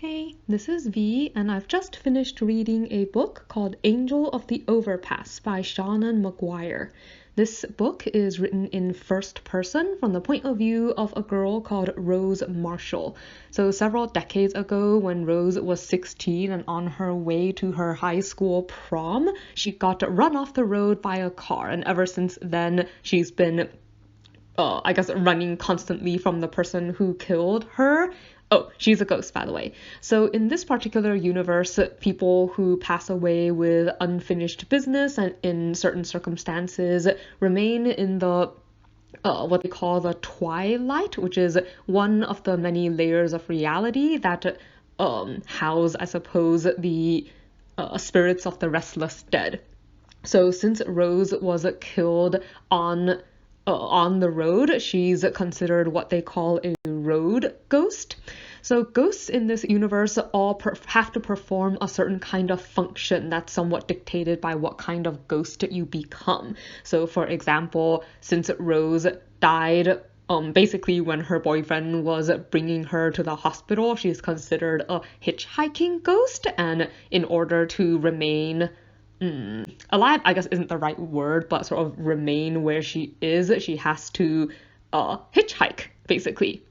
Hey, this is V, and I've just finished reading a book called Angel of the Overpass by Seanan McGuire. This book is written in first person from the point of view of a girl called Rose Marshall. So several decades ago, when Rose was 16 and on her way to her high school prom, she got run off the road by a car, and ever since then she's been running constantly from the person who killed her. Oh, she's a ghost, by the way. So in this particular universe, people who pass away with unfinished business and in certain circumstances remain in the what they call the twilight, which is one of the many layers of reality that house, I suppose, the spirits of the restless dead. So since Rose was killed on the road, she's considered what they call a road ghost. So ghosts in this universe all have to perform a certain kind of function that's somewhat dictated by what kind of ghost you become. So for example, since Rose died basically when her boyfriend was bringing her to the hospital, she's considered a hitchhiking ghost, and in order to remain alive, I guess isn't the right word, but sort of remain where she is, she has to hitchhike, basically.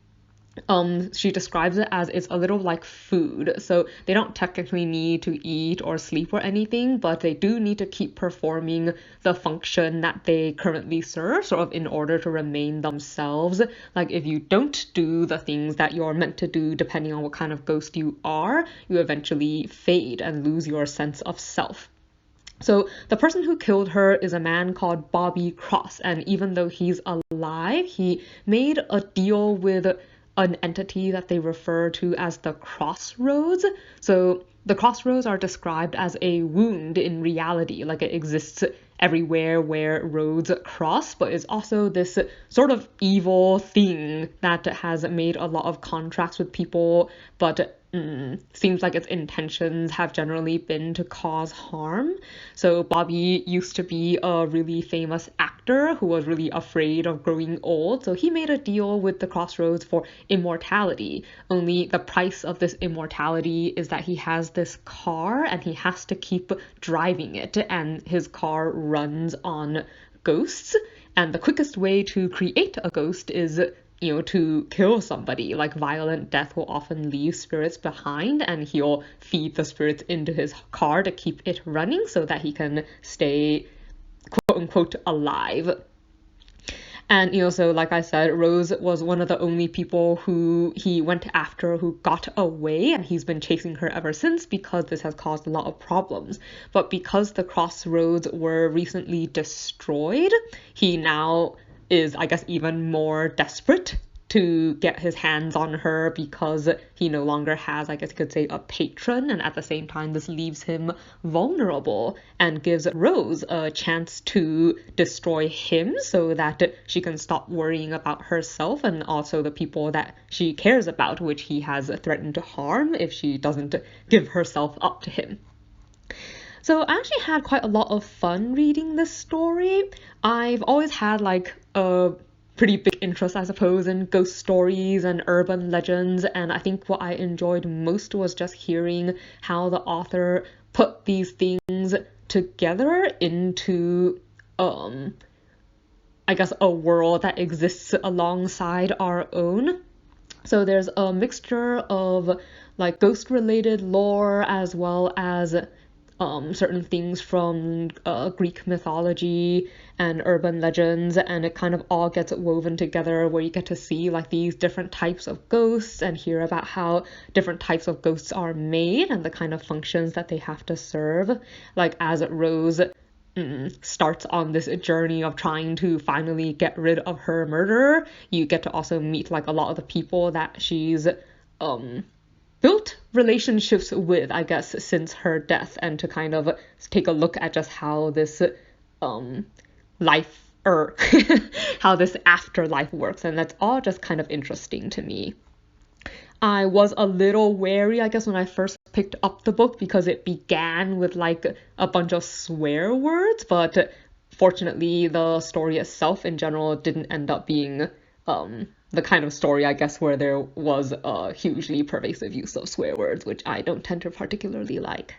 She describes it as it's a little like food. So they don't technically need to eat or sleep or anything, but they do need to keep performing the function that they currently serve, sort of in order to remain themselves. Like if you don't do the things that you're meant to do, depending on what kind of ghost you are, you eventually fade and lose your sense of self. So the person who killed her is a man called Bobby Cross, and even though he's alive, he made a deal with an entity that they refer to as the Crossroads. So the Crossroads are described as a wound in reality, like it exists everywhere where roads cross, but it's also this sort of evil thing that has made a lot of contracts with people, but seems like its intentions have generally been to cause harm. So Bobby used to be a really famous actor who was really afraid of growing old, so he made a deal with the Crossroads for immortality. Only the price of this immortality is that he has this car and he has to keep driving it, and his car runs on ghosts, and the quickest way to create a ghost is to kill somebody. Like violent death will often leave spirits behind, and he'll feed the spirits into his car to keep it running so that he can stay quote unquote alive. And so like I said, Rose was one of the only people who he went after who got away, and he's been chasing her ever since because this has caused a lot of problems. But because the Crossroads were recently destroyed, he now is, I guess, even more desperate to get his hands on her because he no longer has, I guess you could say, a patron, and at the same time this leaves him vulnerable and gives Rose a chance to destroy him so that she can stop worrying about herself and also the people that she cares about, which he has threatened to harm if she doesn't give herself up to him. So I actually had quite a lot of fun reading this story. I've always had like a pretty big interest, I suppose, in ghost stories and urban legends, and I think what I enjoyed most was just hearing how the author put these things together into I guess a world that exists alongside our own. So there's a mixture of like ghost related lore as well as certain things from Greek mythology and urban legends, and it kind of all gets woven together where you get to see like these different types of ghosts and hear about how different types of ghosts are made and the kind of functions that they have to serve. Like as Rose starts on this journey of trying to finally get rid of her murderer, you get to also meet like a lot of the people that she's built relationships with, I guess, since her death, and to kind of take a look at just how this life or how this afterlife works, and that's all just kind of interesting to me. I was a little wary, I guess, when I first picked up the book because it began with like a bunch of swear words, but fortunately the story itself in general didn't end up being the kind of story, I guess, where there was a hugely pervasive use of swear words, which I don't tend to particularly like.